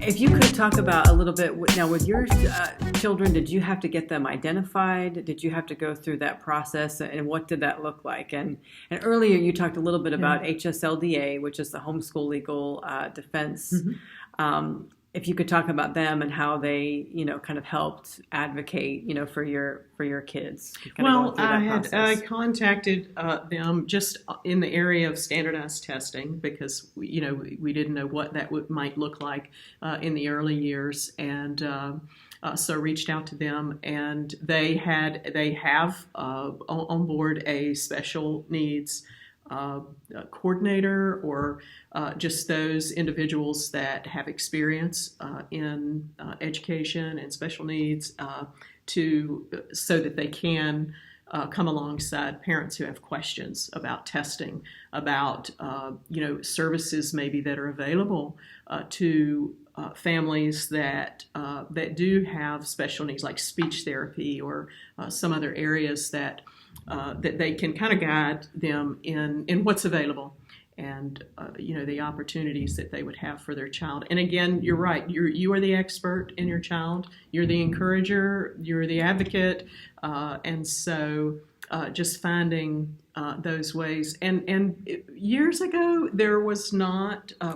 If you could talk about a little bit now with your children, did you have to get them identified? Did you have to go through that process, and what did that look like? And earlier you talked a little bit about HSLDA, which is the Homeschool Legal Defense. Mm-hmm. If you could talk about them and how they, kind of helped advocate, for your kids. Well, I contacted them just in the area of standardized testing because we didn't know what that might look like in the early years, and so reached out to them, and they have on board a special needs coordinator, or just those individuals that have experience in education and special needs, so that they can come alongside parents who have questions about testing, about services maybe that are available to families that do have special needs, like speech therapy or some other areas that they can kind of guide them in what's available, and the opportunities that they would have for their child. And again, you're right. You are the expert in your child. You're the encourager. You're the advocate. And so just finding those ways. And years ago,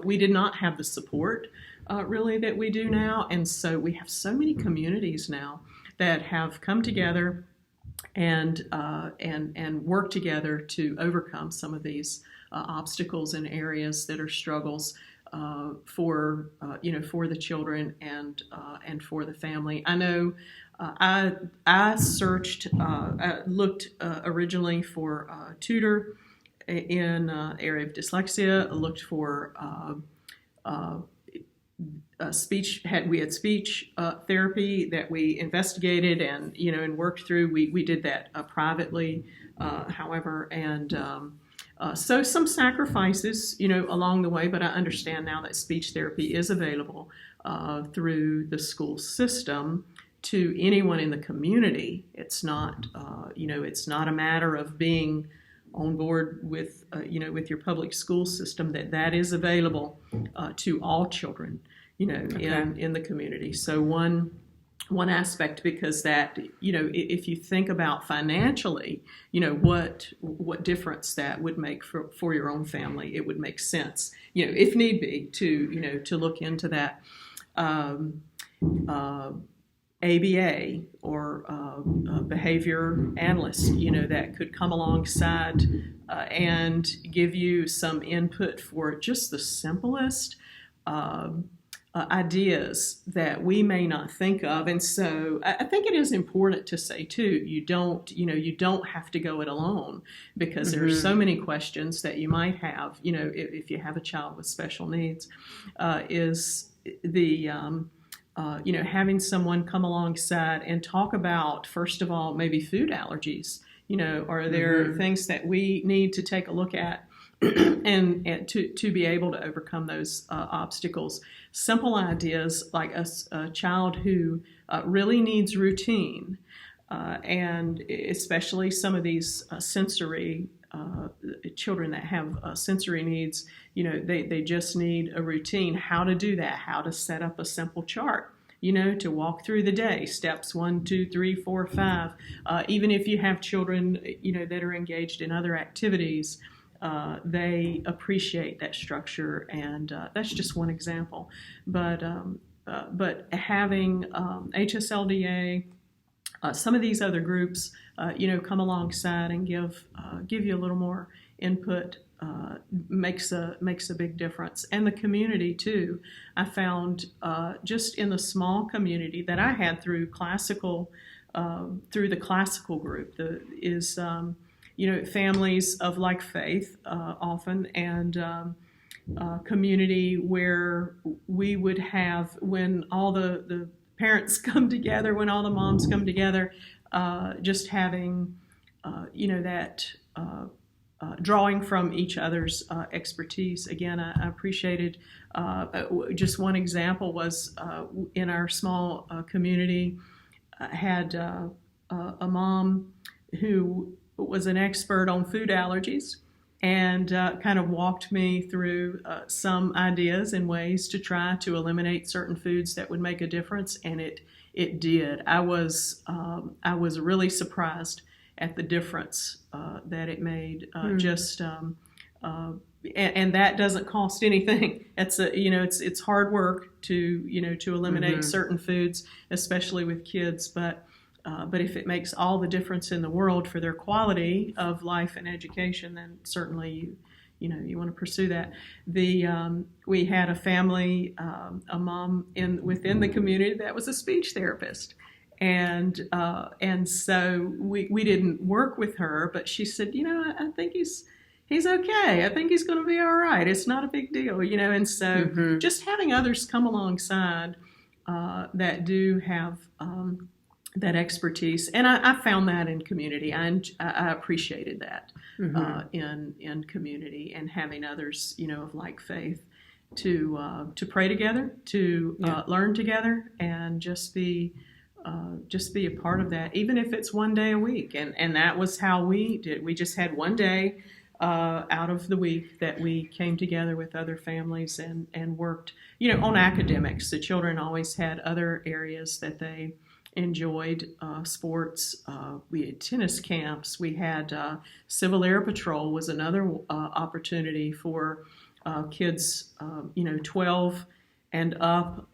we did not have the support really that we do now. And so we have so many communities now that have come together and work together to overcome some of these obstacles in areas that are struggles for the children and for the family. I know I searched, I looked originally for a tutor in the area of dyslexia. I looked for speech. We had speech therapy that we investigated and worked through. We did that privately, however, and so some sacrifices along the way. But I understand now that speech therapy is available through the school system to anyone in the community. It's not it's not a matter of being on board with with your public school system. That is available to all children. In the community. So one aspect, because that, if you think about financially, what difference that would make for your own family, it would make sense, if need be, to look into that ABA or behavior analyst, that could come alongside and give you some input for just the simplest ideas that we may not think of. And so I think it is important to say too, you don't have to go it alone, because there are so many questions that you might have, if you have a child with special needs, is the having someone come alongside and talk about, first of all, maybe food allergies. Are there things that we need to take a look at and to be able to overcome those obstacles? Simple ideas like a child who really needs routine, and especially some of these sensory children that have sensory needs, they just need a routine. How to do that, how to set up a simple chart, to walk through the day, steps 1, 2, 3, 4, 5. Even if you have children, that are engaged in other activities, they appreciate that structure, and that's just one example. But having HSLDA, some of these other groups, come alongside and give you a little more input, makes a big difference. And the community too. I found just in the small community that I had through the classical group, families of like faith often, and community where we would have, when all the parents come together, when all the moms come together, just having, that drawing from each other's expertise. Again, I appreciated, just one example was in our small community, I had a mom who was an expert on food allergies, and kind of walked me through some ideas and ways to try to eliminate certain foods that would make a difference, and it did. I was really surprised at the difference that it made. And that doesn't cost anything. It's hard work to eliminate certain foods, especially with kids, but if it makes all the difference in the world for their quality of life and education, then certainly you want to pursue that. We had a family, a mom within the community that was a speech therapist, and so we didn't work with her, but she said, I think he's okay. I think he's going to be all right. It's not a big deal, And so just having others come alongside that do have that expertise, and I found that in community. I appreciated that in community, and having others, of like faith to pray together, to learn together, and just be a part of that, even if it's one day a week. And that was how we did. We just had one day out of the week that we came together with other families and worked, on academics. The children always had other areas that they enjoyed, sports. We had tennis camps. We had Civil Air Patrol was another opportunity for kids, 12 and up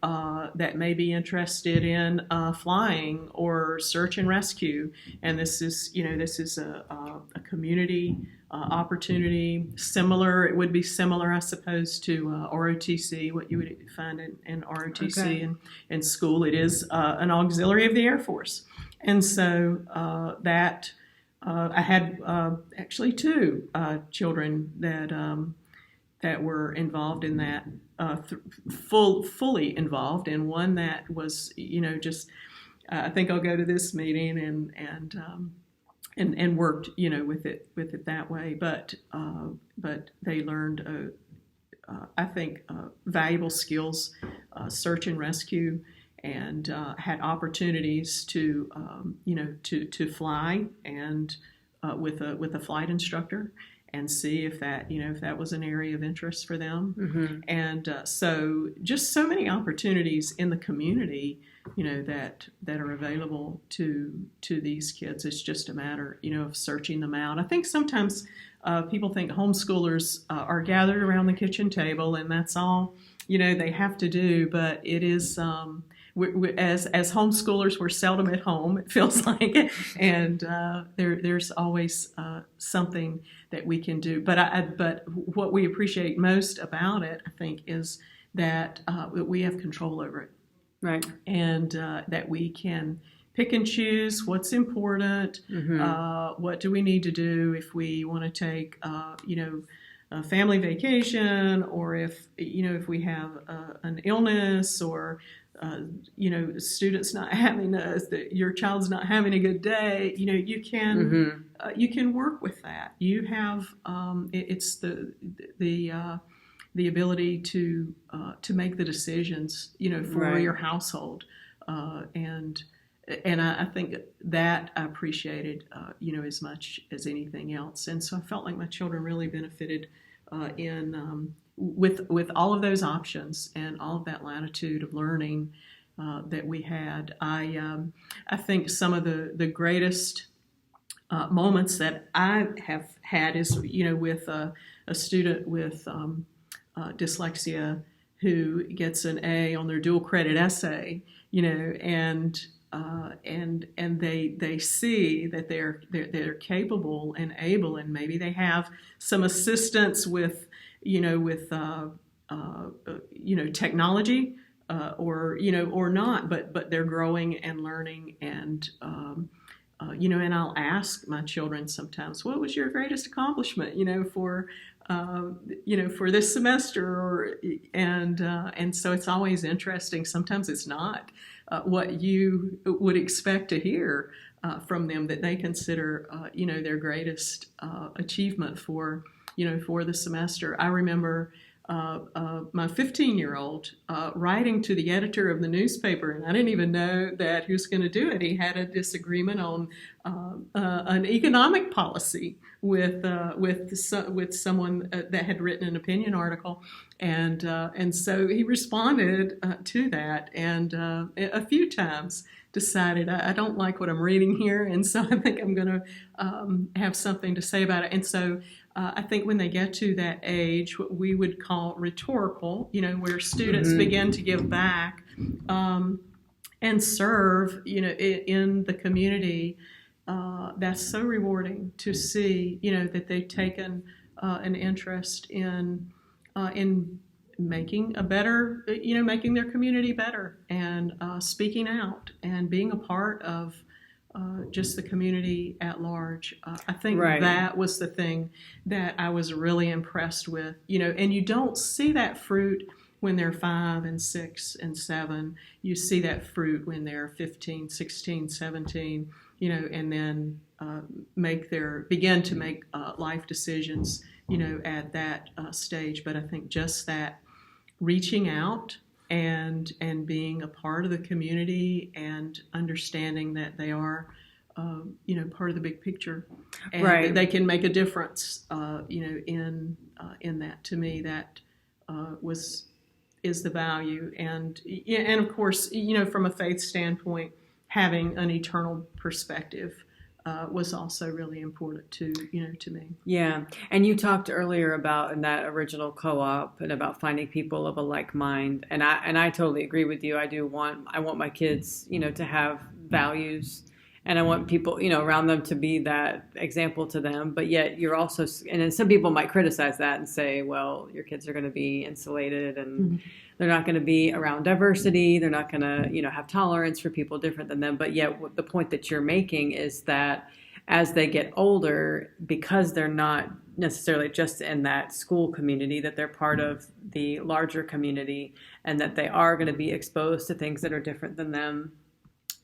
that may be interested in flying or search and rescue. And this is a community opportunity. It would be similar, I suppose, to ROTC, what you would find in ROTC in school. It is an auxiliary of the Air Force. And so I had actually two children that were involved in that, fully involved, and one that was, just I think I'll go to this meeting and worked, with it that way. But they learned, I think, valuable skills, search and rescue, and had opportunities to fly and with a flight instructor, and see if that was an area of interest for them. And so just so many opportunities in the community, that are available to these kids. It's just a matter, of searching them out. I think sometimes people think homeschoolers are gathered around the kitchen table and that's all, they have to do, but it is, as homeschoolers, we're seldom at home, it feels like, and there's always something that we can do. But what we appreciate most about it, I think, is that we have control over it, right? And that we can pick and choose what's important. What do we need to do if we want to take, a family vacation, or if we have an illness, or students not having your child's not having a good day. You can work with that. You have it's the ability to make the decisions for your household, and I think that I appreciated as much as anything else. And so I felt like my children really benefited with all of those options and all of that latitude of learning that we had. I think some of the greatest moments that I have had is with a student with dyslexia who gets an A on their dual credit essay, and they see that they're capable and able, and maybe they have some assistance with technology, or not, but they're growing and learning, and and I'll ask my children sometimes, what was your greatest accomplishment, for this semester, and so it's always interesting. Sometimes it's not what you would expect to hear from them that they consider, their greatest achievement for the semester. I remember my 15-year-old writing to the editor of the newspaper, and I didn't even know that he was going to do it. He had a disagreement on an economic policy with someone that had written an opinion article, and so he responded to that, and a few times decided I don't like what I'm reading here, and so I think I'm going to have something to say about it. And so I think when they get to that age, what we would call rhetorical, where students begin to give back and serve, in the community, that's so rewarding to see, that they've taken an interest in making a better, making their community better, and speaking out and being a part of just the community at large. I think that was the thing that I was really impressed with, and you don't see that fruit when they're 5 and 6 and 7. You see that fruit when they're 15, 16, 17, and then begin to make life decisions, at that stage. But I think just that reaching out and being a part of the community and understanding that they are, part of the big picture, and that they can make a difference, in that. To me, that is the value, and of course, from a faith standpoint, having an eternal perspective was also really important to me. Yeah, and you talked earlier about in that original co-op and about finding people of a like mind, and I totally agree with you. I want my kids, to have values, and I want people, around them to be that example to them. But yet you're also, and then some people might criticize that and say, well, your kids are going to be insulated and they're not going to be around diversity. They're not going to, have tolerance for people different than them. But yet the point that you're making is that as they get older, because they're not necessarily just in that school community, that they're part of the larger community, and that they are going to be exposed to things that are different than them.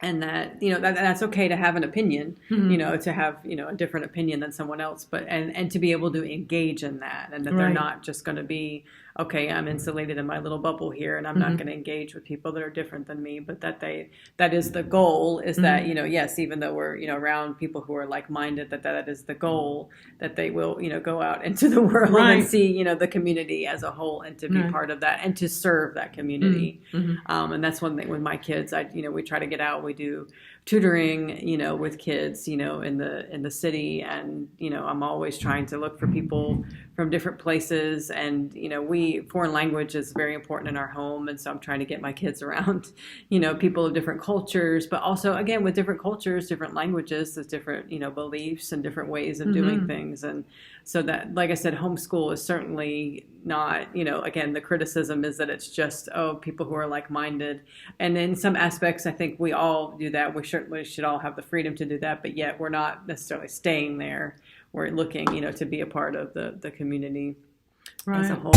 And that, that's okay to have an opinion, to have, a different opinion than someone else, but, and to be able to engage in that, and that they're not just going to be, okay, I'm insulated in my little bubble here, and I'm not going to engage with people that are different than me, but that is the goal, is that, yes, even though we're, around people who are like-minded, that is the goal, that they will, go out into the world and see, the community as a whole, and to be part of that, and to serve that community. And that's one thing with my kids. We try to get out. We do tutoring, with kids, in the city, and I'm always trying to look for people from different places, and foreign language is very important in our home, and so I'm trying to get my kids around, people of different cultures, but also again with different cultures, different languages, there's different beliefs and different ways of doing things, and so that, like I said, homeschool is certainly not, again, the criticism is that it's just, people who are like-minded. And in some aspects, I think we all do that. We certainly should all have the freedom to do that, but yet we're not necessarily staying there. We're looking, to be a part of the community as a whole.